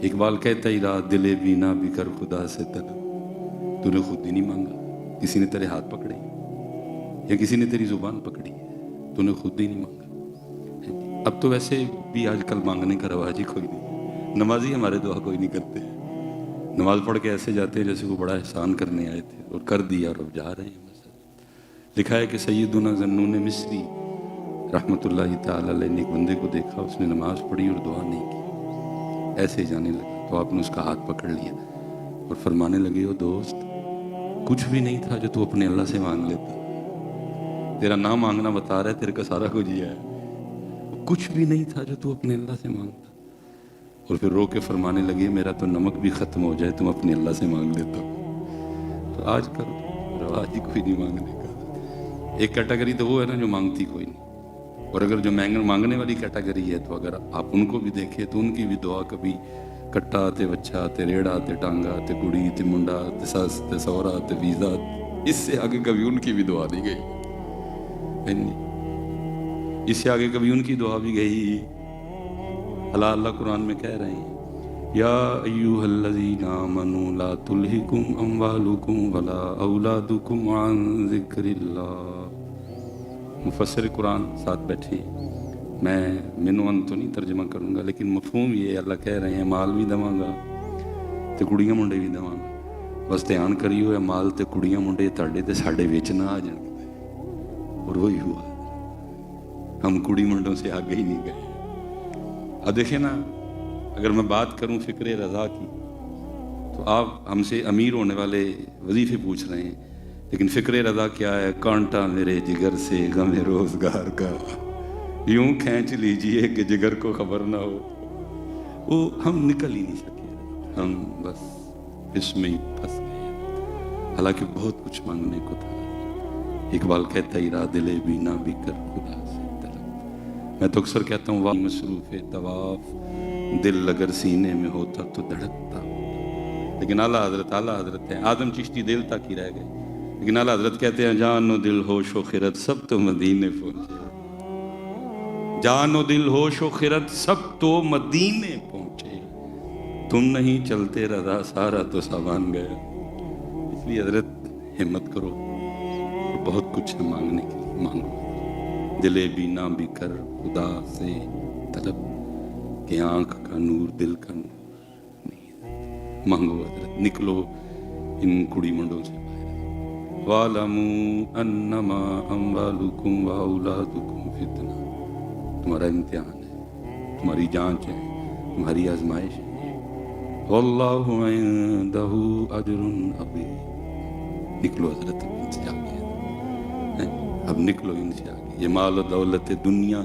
اقبال کہتا ہی رہا دل بینا بھی کر خدا سے طلب، تو نے خود ہی نہیں مانگا، کسی نے تیرے ہاتھ پکڑے یا کسی نے تیری زبان پکڑی ہے، تو نے خود ہی نہیں مانگا۔ اب تو ویسے بھی آج کل مانگنے کا رواج ہی کوئی نہیں، نمازی ہمارے دعا کوئی نہیں کرتے، نماز پڑھ کے ایسے جاتے ہیں جیسے کوئی بڑا احسان کرنے آئے تھے اور کر دیا اور اب جا رہے ہیں۔ لکھا ہے کہ سیدنا ذنون مصری رحمۃ اللہ تعالی علیہ نے ایک بندے کو دیکھا، اس نے نماز پڑھی اور دعا نہیں کی، ایسے ہی جانے لگا تو آپ نے اس کا ہاتھ پکڑ لیا اور فرمانے لگے، او دوست، کچھ بھی نہیں تھا جو تو اپنے اللہ سے مانگ لیتا، تیرا نام مانگنا بتا رہا ہے تیرے کا سارا کچھ یہ ہے، کچھ بھی نہیں تھا جو تو اپنے اللہ سے مانگتا۔ اور پھر رو کے فرمانے لگے، میرا تو نمک بھی ختم ہو جائے تم اپنے اللہ سے مانگ لیتا۔ تو آج کل رواج ہی کوئی نہیں مانگنے کا۔ ایک کیٹیگری تو وہ ہے نا جو مانگتی کوئی نہیں، اور اگر جو مانگنے والی کیٹیگری ہے تو اگر آپ ان کو بھی دیکھیں تو ان کی بھی دعا کبھی کٹا تے بچہ تے ریڑا تے ٹانگا تے کڑی تے منڈا تے ساس تے سورا تے ویزا، اس سے آگے کبھی ان کی بھی دعا نہیں گئی، اس سے آگے کبھی ان کی دعا بھی گئی۔ اللہ قرآن میں کہہ رہے ہیں، یا ایھا الذین آمنوا لا تلہکم اموالکم ولا اولادکم عن ذکر اللہ۔ مفسر قرآن ساتھ بیٹھے، میں منوان تو نہیں ترجمہ کروں گا لیکن مفہوم یہ اللہ کہہ رہے ہیں، مال بھی دواں گا تے کڑیاں منڈے بھی دواں گا، بس دھیان کریو ہے مال تے کڑیاں منڈے تاڑے تے ساڑے وچ نہ آ جان، اور وہی ہوا، ہم کڑی منڈوں سے آگے ہی نہیں گئے۔ اب دیکھیں نا، اگر میں بات کروں فکر رضا کی تو آپ ہم سے امیر ہونے والے وظیفے پوچھ رہے ہیں، لیکن فکر رضا کیا ہے؟ کانٹا میرے جگر سے غم روزگار کا یوں کھینچ لیجئے کہ جگر کو خبر نہ ہو۔ وہ ہم نکل ہی نہیں سکے، ہم بس اس میں ہی پھنس گئے، حالانکہ بہت کچھ مانگنے کو تھا۔ اقبال کہتا ہی رہا دل بینا بھی کر خدا سے طلب۔ میں تو اکثر کہتا ہوں واہ مصروف طواف، دل اگر سینے میں ہوتا تو دھڑکتا، لیکن اعلیٰ حضرت ہیں، آدم چشتی دل تک ہی رہ گئے، لیکن اعلیٰ حضرت کہتے ہیں جان و دل ہوش و خرد سب تو مدینے پہنچے، جان و دل ہوش و خرد سب تو مدینے پہنچے، تم نہیں چلتے رضا سارا تو سامان گیا۔ اس لیے حضرت ہمت کرو، بہت کچھ ہے مانگنے کے لیے، مانگو، دل بینا بھی کر خدا سے طلب، کہ آنکھ کا نور دل کا نور نہیں، مانگو حضرت، نکلو ان کڑی منڈوں سے باہر۔ وَاعْلَمُوا أَنَّمَا أَمْوَالُكُمْ وَأَوْلَادُكُمْ فِتْنَةٌ، تمہارا امتحان ہے، تمہاری جانچ ہے، تمہاری آزمائش ہے، وَاللَّهُ عِندَهُ أَجْرٌ عَظِيمٌ۔ نکلو حضرت ان سے آگے، اب نکلو ان سے آگے، یہ مال و دولت دنیا،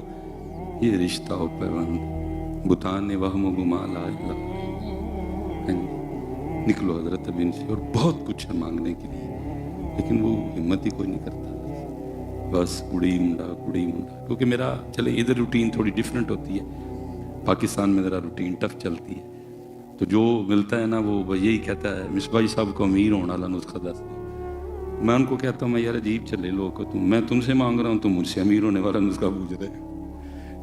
یہ رشتہ و پیوند، بتانے وہم و گما لا الہ الا اللہ، نکلو حضرت اب ان سے، اور بہت کچھ ہے مانگنے کے لیے، لیکن وہ ہمت ہی کوئی نہیں کرتا، بس کڑی منڈا کڑی منڈا۔ کیونکہ میرا چلے ادھر روٹین تھوڑی ڈیفرنٹ ہوتی ہے، پاکستان میں ذرا روٹین ٹف چلتی ہے، تو جو ملتا ہے نا وہ یہی کہتا ہے مصباح صاحب کو امیر ہونے والا نسخہ دس دے، میں ان کو کہتا ہوں میں یار عجیب چلے لوگ کو، میں تم سے مانگ رہا ہوں تم مجھ سے امیر ہونے والا نسخہ پوچھ رہے ہو،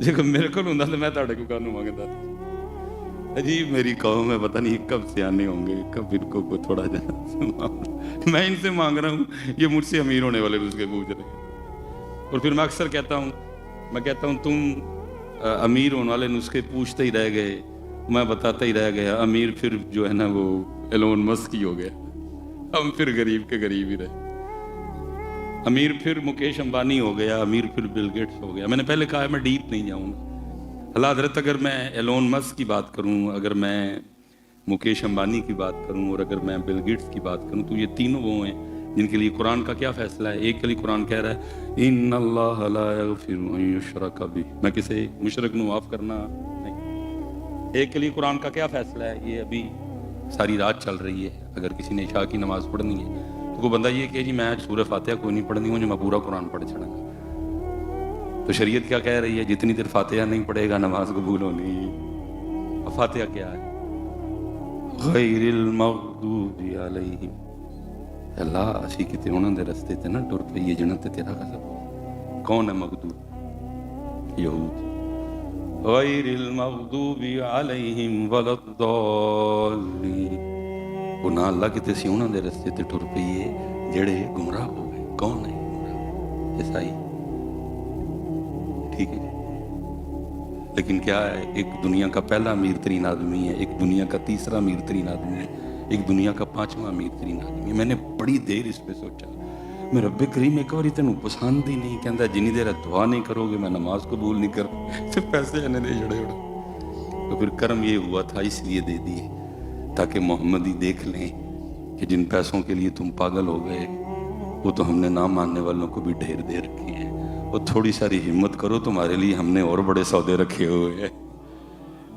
جب میرے کو ہوں تو میں تاڑے کو کانوں مانگتا، عجیب میری قوم ہے، پتہ نہیں کب سے آنے ہوں گے، کب ان کو تھوڑا جانا، میں ان سے مانگ رہا ہوں یہ مجھ سے امیر ہونے والے نسخے پوچھ رہے ہیں۔ اور پھر میں اکثر کہتا ہوں تم امیر ہونے والے نسخے پوچھتے ہی رہ گئے، میں بتاتا ہی رہ گیا، امیر پھر جو ہے نا وہ ایلون مسک ہی ہو گیا، ہم پھر غریب کے غریب ہی رہے، امیر پھر مکیش امبانی ہو گیا، امیر پھر بل گیٹس ہو گیا۔ میں نے پہلے کہا ہے میں ڈیپ نہیں جاؤں گا، اللہ حضرت اگر میں ایلون مسک کی بات کروں، اگر میں مکیش امبانی کی بات کروں، اور اگر میں بل گیٹس کی بات کروں، تو یہ تینوں وہ ہیں جن کے لیے قرآن کا کیا فیصلہ ہے؟ ایک کے لیے قرآن کہہ رہا ہے ان اللہ لا یغفر ان یشرک بہ، میں کسی مشرک نو معاف کرنا نہیں۔ ایک کے لیے قرآن کا کیا فیصلہ ہے؟ یہ ابھی ساری رات چل رہی ہے، اگر کسی نے عشاء کی نماز پڑھنی ہے تو کوئی بندہ یہ کہ جی میں سورہ فاتحہ کوئی نہیں پڑھنی ہوں، جو میں پورا قرآن پڑھ چھڑا گا، تو شریعت کیا کہہ رہی ہے؟ جتنی دیر فاتحہ نہیں پڑھے گا نماز قبول ہونی۔ اب فاتحہ کیا ہے؟ غیر المغضوب علیہم، اللہ اسی کتے انہوں نے رستے تے نہ ٹر پئیے جنت تے تیرا غضب۔ کون ہے مغضوب؟ یہود، غیر المغضوب علیہم ولا الضالین. وہ نہ اللہ کتے سی انہاں دے رستے تے ٹر پئیے جڑے گمراہ ہو گئے. کون ہے گمراہ؟ عیسائی. ٹھیک ہے. لیکن کیا ہے، ایک دنیا کا پہلا امیر ترین آدمی ہے، ایک دنیا کا تیسرا امیر ترین آدمی ہے، ایک دنیا کا 5واں امیر ترین آدمی ہے. میں نے بڑی دیر اس پہ سوچا. میں رب کریم ایک باری تینوں پسند ہی نہیں، کہندا جنی دیر دعا نہیں کرو گے میں نماز قبول نہیں کروں. تو پیسے آنے دے جڑے اڑ. تو پھر کرم یہ ہوا تھا اس لیے دے دیے تاکہ محمد ہی دیکھ لیں کہ جن پیسوں کے لیے تم پاگل ہو گئے وہ تو ہم نے نہ ماننے والوں کو بھی ڈھیر دے رکھے ہیں. وہ تھوڑی ساری ہمت کرو، تمہارے لیے ہم نے اور بڑے سودے رکھے ہوئے ہیں.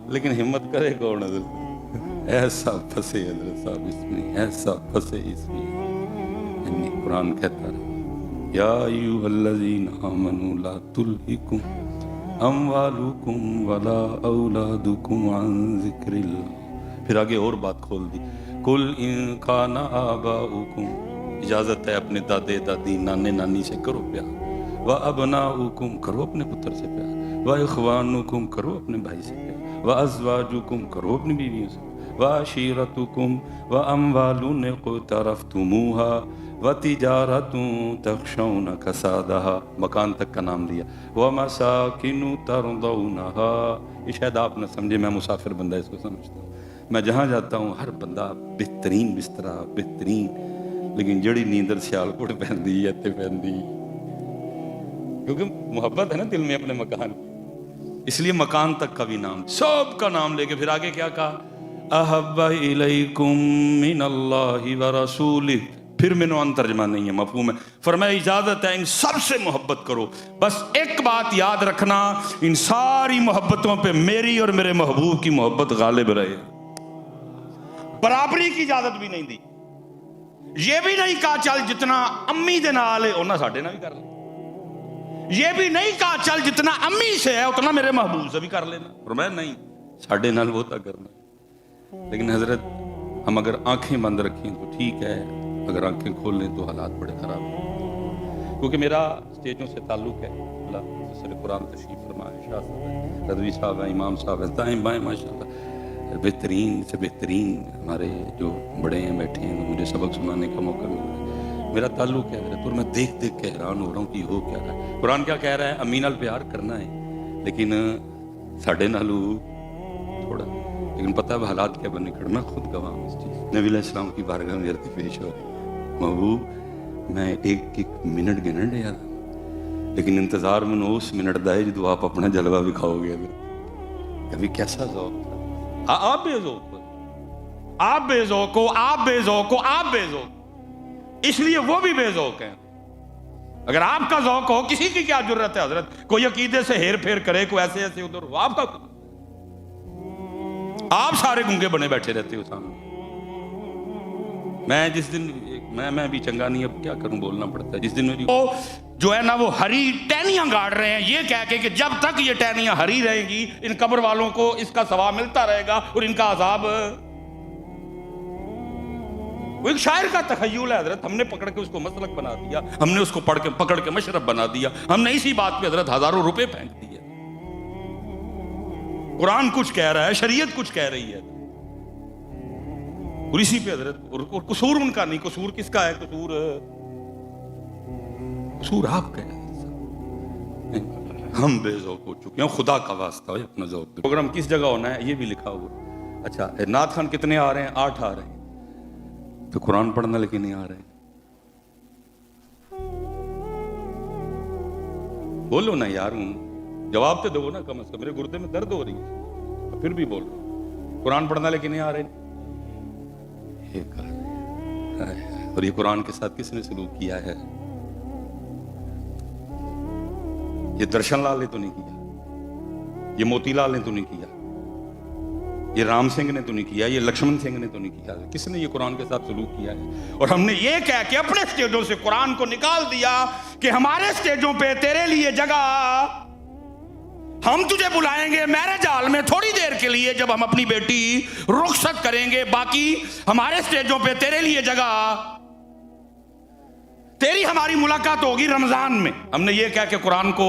لیکن ہمت کرے کون حضرت؟ ایسا پھنسے حضرت صاحب اس میں، ایسا پھنسے اس میں. یعنی قرآن کہتا ہے یا ایھا الذین آمنوا لا تلہکم اموالکم ولا اولادکم عن ذکر اللہ. پھر آگے اور بات کھول دی. قل ان کان آباؤکم، اجازت ہے اپنے دادے دادی نانے نانی سے کرو پیار. وَأَبْنَاؤُكُمْ، کرو اپنے پتر سے پیار. وَإِخْوَانُكُمْ، کرو اپنے بھائی سے پیار. وَأَزْوَاجُكُمْ، کرو اپنی بیویوں سے. وَعَشِيرَتُكُمْ وَأَمْوَالٌ اقْتَرَفْتُمُوهَا وَتِجَارَةٌ تَخْشَوْنَ كَسَادَهَا، مکان تک کا نام لیا. وَمَسَاكِنُ تَرْضَوْنَهَا. یہ شاید آپ نہ سمجھے، میں مسافر بندہ اس کو سمجھتا ہوں. میں جہاں جاتا ہوں ہر بندہ بہترین بسترا بہترین، لیکن جڑی نیندر سیال کوٹ پہندی ہے تے پہندی، کیونکہ محبت ہے نا دل میں اپنے مکان کی. اس لیے مکان تک کا بھی نام، سب کا نام لے کے پھر آگے کیا کہا؟ احب الیکم من اللہ ورسولہ. پھر میں نے ترجمہ نہیں ہے، مفہوم ہے. فرمایا اجازت ہے ان سب سے محبت کرو، بس ایک بات یاد رکھنا، ان ساری محبتوں پہ میری اور میرے محبوب کی محبت غالب رہے. برابری کی اجازت بھی نہیں دی. یہ بھی نہیں کہا چل جتنا امی دے نال ہے اونا ساڈے نال بھی کر لے. یہ بھی نہیں کہا چل جتنا امی سے ہے اتنا میرے محبوب سے بھی کر لینا. فرمایا نہیں، ساڈے نال وہ تا کرنا. لیکن حضرت ہم اگر آنکھیں بند رکھیں تو ٹھیک ہے، اگر آنکھیں کھول لیں تو حالات بڑے خراب ہیں. کیونکہ میرا اسٹیجوں سے تعلق ہے. اللہ سر قرآن تشریف فرمائے، شاہ صاحب ہیں، رضوی صاحب ہیں، امام صاحب ہیں، دائیں بائیں ماشاءاللہ بہترین سے بہترین ہمارے جو بڑے ہیں بیٹھے ہیں، مجھے سبق سنانے کا موقع مل رہا ہے. میرا تعلق ہے حضرت، اور میں دیکھ دیکھ کے حیران ہو رہا ہوں کہ ہو کیا رہا ہے. قرآن کیا کہہ رہا ہے؟ امی نال پیار کرنا ہے لیکن ساڈے نالو تھوڑا. لیکن پتہ ہے حالات کیا بنے کھڑ، میں خود گواہ ہوں اس چیز. نبی علیہ السلام کی بارگاہ میں عرض پیش ہو رہی، محبوب میں ایک منٹ گنن ڈیا تھا، لیکن انتظار میں اس منٹ دا ہے جدو آپ اپنا جلوہ دکھاؤ گے. کبھی کیسا ذوق تھا. آپ بے ذوق ہو، آپ بے ذوق ہو، آپ بے ذوق ہو، آپ بے ذوق، اس لیے وہ بھی بے ذوق ہیں. اگر آپ کا ذوق ہو، کسی کی کیا جرت ہے حضرت کوئی عقیدے سے ہیر پھیر کرے، کوئی ایسے ایسے ادھر ہو. آپ کا، آپ سارے گنگے بنے بیٹھے رہتے ہو سامنے. میں جس دن میں بھی چنگا نہیں، اب کیا کروں، بولنا پڑتا ہے. جس دن میری جو ہے نا وہ ہری ٹہنیاں گاڑ رہے ہیں، یہ کہہ کے کہ جب تک یہ ٹہنیاں ہری رہیں گی ان قبر والوں کو اس کا ثواب ملتا رہے گا اور ان کا عذاب. وہ ایک شاعر کا تخیل ہے حضرت، ہم نے پکڑ کے اس کو مسلک بنا دیا، ہم نے اس کو پکڑ کے مشرب بنا دیا، ہم نے اسی بات پہ حضرت ہزاروں روپے پھینک دیے. قرآن کچھ کہہ رہا ہے، شریعت کچھ کہہ رہی ہے، اور اسی پہ حضرت. اور قصور ان کا نہیں، قصور کس کا ہے؟ قصور آپ کا ہے. ہم بے ذوق ہو چکے ہیں، خدا کا واسطہ ہے اپنا ذوق. پروگرام کس جگہ ہونا ہے یہ بھی لکھا ہوا. اچھا نعت خان کتنے آ رہے ہیں؟ 8 آ رہے ہیں. تو قرآن پڑھنا لیکن نہیں آ رہے ہیں. بولو نا یار، جواب تو دو نا، کم از کم. میرے گردے میں درد ہو رہی ہے پھر بھی بول رہا ہوں. قرآن پڑھنا لیکن نہیں آ رہے. اور یہ قرآن کے ساتھ کس نے سلوک کیا ہے؟ یہ درشن لال نے تو نہیں کیا، یہ موتی لال نے تو نہیں کیا، یہ رام سنگھ نے تو نہیں کیا، یہ لکشمن سنگھ نے تو نہیں کیا. کس نے یہ قرآن کے ساتھ سلوک کیا ہے؟ اور ہم نے یہ کہہ کے اپنے سٹیجوں سے قرآن کو نکال دیا کہ ہمارے سٹیجوں پہ تیرے لیے جگہ، ہم تجھے بلائیں گے میرج ہال میں تھوڑی دیر کے لیے جب ہم اپنی بیٹی رخصت کریں گے، باقی ہمارے سٹیجوں پہ تیرے لیے جگہ. تیری ہماری ملاقات ہوگی رمضان میں. ہم نے یہ کہہ کہ قرآن کو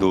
2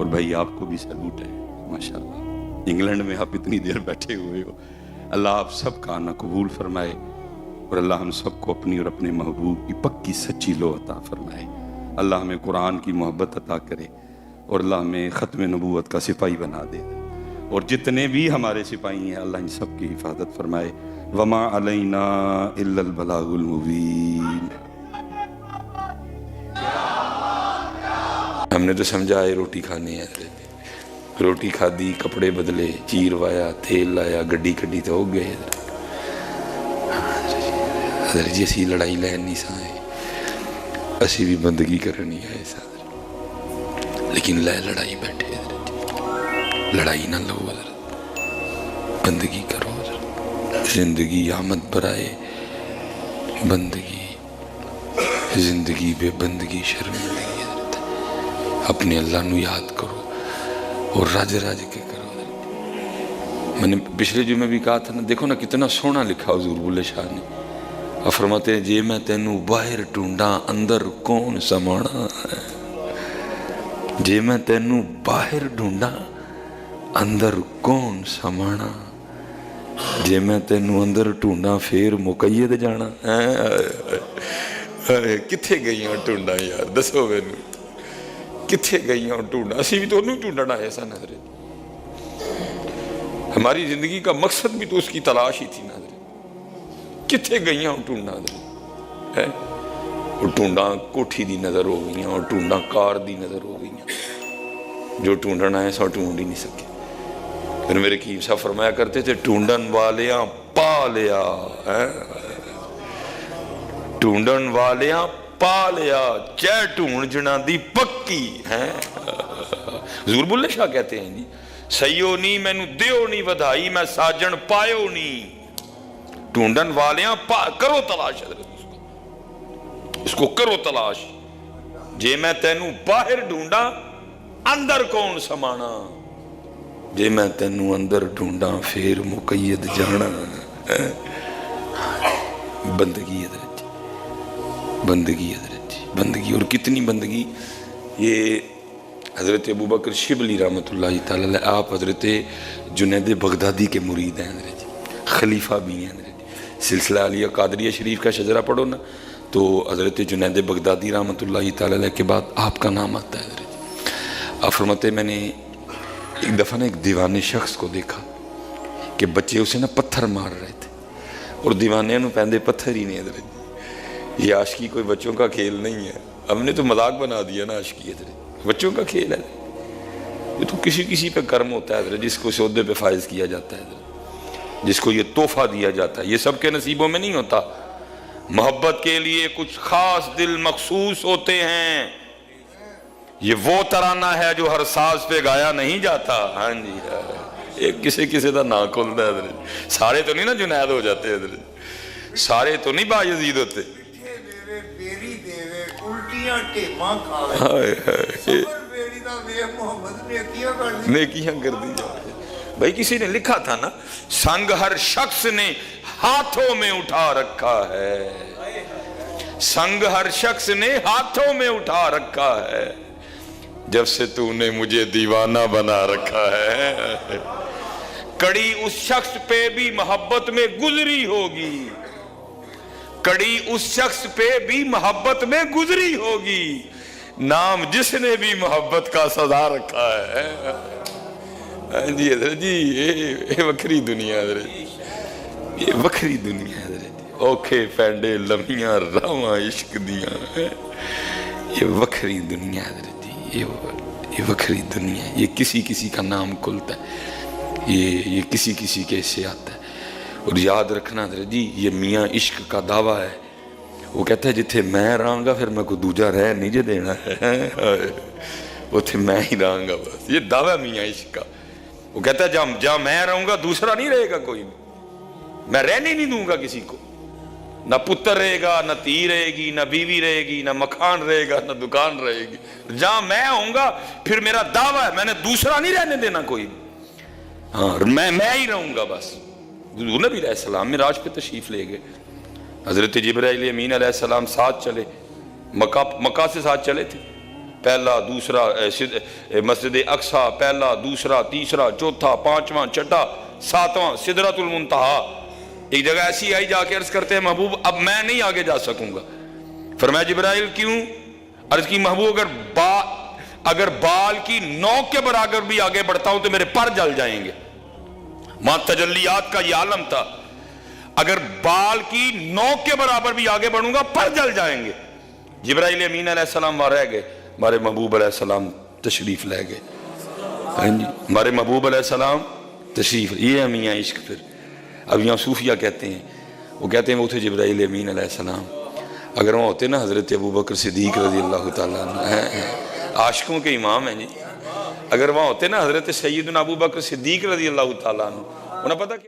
اور بھائی آپ کو بھی سلوٹ ہے ماشاءاللہ، انگلینڈ میں آپ اتنی دیر بیٹھے ہوئے ہو، اللہ آپ سب کا آنا قبول فرمائے، اور اللہ ہم سب کو اپنی اور اپنے محبوب کی پکی سچی لو عطا فرمائے، اللہ ہمیں قرآن کی محبت عطا کرے، اور اللہ ہمیں ختم نبوت کا سپاہی بنا دے، اور جتنے بھی ہمارے سپاہی ہیں اللہ ان سب کی حفاظت فرمائے۔ وما علینا الا البلاغ المبین۔ ہم نے تو سمجھا ہے روٹی کھانی ہے، روٹی کھادی، کپڑے بدلے، چیر وایا، تیل لایا، گڈی کڈی تو ہو گئے حضرت جی، اسی لڑائی لین نہیں سائے، اسی بھی بندگی کرنی ہے حضرت، لیکن لے لڑائی بیٹھے حضرت جی، لڑائی نہ لو حضرت، بندگی کرو حضرت، زندگی آمد برائے بندگی، زندگی بے بندگی شرمندگی حضرت، اپنے اللہ نو یاد کرو اور راج راج کے کرو حضرت۔ میں نے پچھلے جمعے بھی کہا تھا نا، دیکھو نا کتنا سونا لکھا حضور بلے شاہ نے، اور فرماتے ہیں جے میں تینوں باہر ڈھونڈا اندر کون سمانا ہے، جے میں تینوں باہر ڈھونڈا اندر کون سمانا، جے میں تینوں اندر ڈھونڈا پھر مقید جانا۔ کتھے گئی ہوں ڈھونڈا یار، دسو مینوں کتھے گئی ہوں ڈھونڈا، اسی بھی تو انہوں ڈھونڈنا ہے سن حضرت، ہماری زندگی کا مقصد بھی تو اس کی تلاش ہی تھی نا حضرت، کتھے گئی ہوں ڈھونڈا حضرت، وہ ڈھونڈا کوٹھی دی نظر ہو گئی ہیں، اور ڈھونڈا کار دی نظر ہو گئی ہیں، جو ڈھونڈنا ہے سو ڈھونڈ ہی نہیں سکے۔ پھر میرے حکیم صاحب فرمایا کرتے تھے ڈھونڈن والیاں پا لیا، ڈھونڈن والیاں پا لیا، چے ڈھونڈ جنا دی پکی ہے۔ حضور بلے شاہ کہتے ہیں جی، سیو نہیں مینو دیو نہیں ودھائی، میں ساجن پایو نہیں، ڈھونڈن والیاں کرو تلاش حضرت، اس کو کرو تلاش، جے میں تینوں باہر ڈھونڈا اندر کون سمانا، جے میں تینوں اندر ڈھونڈا پھر مقید جانا۔ بندگی حضرت جی، بندگی حضرت جی، بندگی، اور کتنی بندگی۔ یہ حضرت ابوبکر شبلی رحمۃ اللہ تعالیٰ علیہ، آپ حضرت جنید بغدادی کے مرید ہیں حضرت جی، خلیفہ بھی ہیں حضرت جی، سلسلہ علیہ قادریہ شریف کا شجرہ پڑھو نا تو حضرت جنید بغدادی رحمۃ اللہ تعالیٰ علیہ کے بعد آپ کا نام آتا ہے حضرت جی۔ آپ فرماتے میں نے ایک دفعہ نا ایک دیوانے شخص کو دیکھا کہ بچے اسے نا پتھر مار رہے تھے، اور دیوانے نو پہندے پتھر ہی نہیں حضرت جی، یہ عاشقی کوئی بچوں کا کھیل نہیں ہے، ہم نے تو مذاق بنا دیا نا عاشقی حضرت، بچوں کا کھیل ہے یہ تو کسی پہ کرم ہوتا ہے حضرت، جس کو اس عہدے پہ فائز کیا جاتا ہے حضرت، جس کو یہ تحفہ دیا جاتا ہے، یہ سب کے نصیبوں میں نہیں ہوتا۔ محبت کے لیے کچھ خاص دل مخصوص ہوتے ہیں، یہ وہ ترانہ ہے جو ہر ساز پہ گایا نہیں جاتا۔ ہاں جی، ایک کسی دا نا کھلتا ہے حضرت، سارے تو نہیں نا جنید ہو جاتے حضرت، سارے تو نہیں باجزید ہوتے۔ نیکیاں کر دی جائے بھائی، کسی نے لکھا تھا نا، سنگ ہر شخص نے ہاتھوں میں اٹھا رکھا ہے، سنگ ہر شخص نے ہاتھوں میں اٹھا رکھا ہے، جب سے تو نے مجھے دیوانہ بنا رکھا ہے، کڑی اس شخص پہ بھی محبت میں گزری ہوگی، کڑی اس شخص پہ بھی محبت میں گزری ہوگی، نام جس نے بھی محبت کا سزا رکھا ہے۔ جی حضرت جی، یہ وکری دنیا حضرت، یہ وکری دنیا حضرت، اوکھے پینڈے لمحیاں راواں عشق دیاں، یہ وکری دنیا حضرت جی، یہ وکری دنیا، یہ کسی کا نام کھلتا ہے، یہ کسی کے سے آتا ہے۔ اور یاد رکھنا حضرت جی، یہ میاں عشق کا دعویٰ ہے، وہ کہتا ہے جتھے میں رہاں گا پھر میں کو دوجا رہ نہیں جے دینا ہے، اتھے میں ہی رہاں گا بس، یہ دعویٰ میاں عشق کا۔ وہ کہتا ہے جہاں میں رہوں گا دوسرا نہیں رہے گا کوئی، میں رہنے نہیں دوں گا کسی کو، نہ پتر رہے گا، نہ تھی رہے گی، نہ بیوی رہے گی، نہ مکان رہے گا، نہ دکان رہے گی، جہاں میں ہوں گا پھر میرا دعویٰ ہے میں نے دوسرا نہیں رہنے دینا کوئی، ہاں میں ہی رہوں گا بس۔ حضور نبی علیہ السلام معراج پہ تشریف لے گئے، حضرت جبرائیل امین علیہ السلام ساتھ چلے، مکہ سے ساتھ چلے تھے، پہلا دوسرا مسجد اقصی پہلا دوسرا تیسرا چوتھا پانچواں چھٹا ساتواں سدرۃ المنتہا. ایک جگہ ایسی آئی جا کے عرض کرتے ہیں محبوب اب میں نہیں آگے جا سکوں گا. فرمایا جبرائیل کیوں؟ عرض کی محبوب اگر بال کی نوک کے برابر بھی آگے بڑھتا ہوں تو میرے پر جل جائیں گے. ماں تجلیات کا یہ عالم تھا، اگر بال کی نوک کے برابر بھی آگے بڑھوں گا پر جل جائیں گے. جبرائیل امین علیہ السلام وہاں رہ گئے، ہمارے محبوب علیہ السلام تشریف لے گئے. ہمارے محبوب علیہ السلام تشریف، یہ میاں عشق. پھر اب یہاں صوفیہ کہتے ہیں، وہ کہتے ہیں وہ تھے جبرائیل امین علیہ السلام. اگر وہاں ہوتے نا حضرت ابوبکر صدیق رضی اللہ تعالیٰ عنہ، عاشقوں کے امام ہیں جی، اگر وہاں ہوتے نا حضرت سیدنا ابوبکر صدیق رضی اللہ تعالیٰ عنہ، انہیں پتہ کہ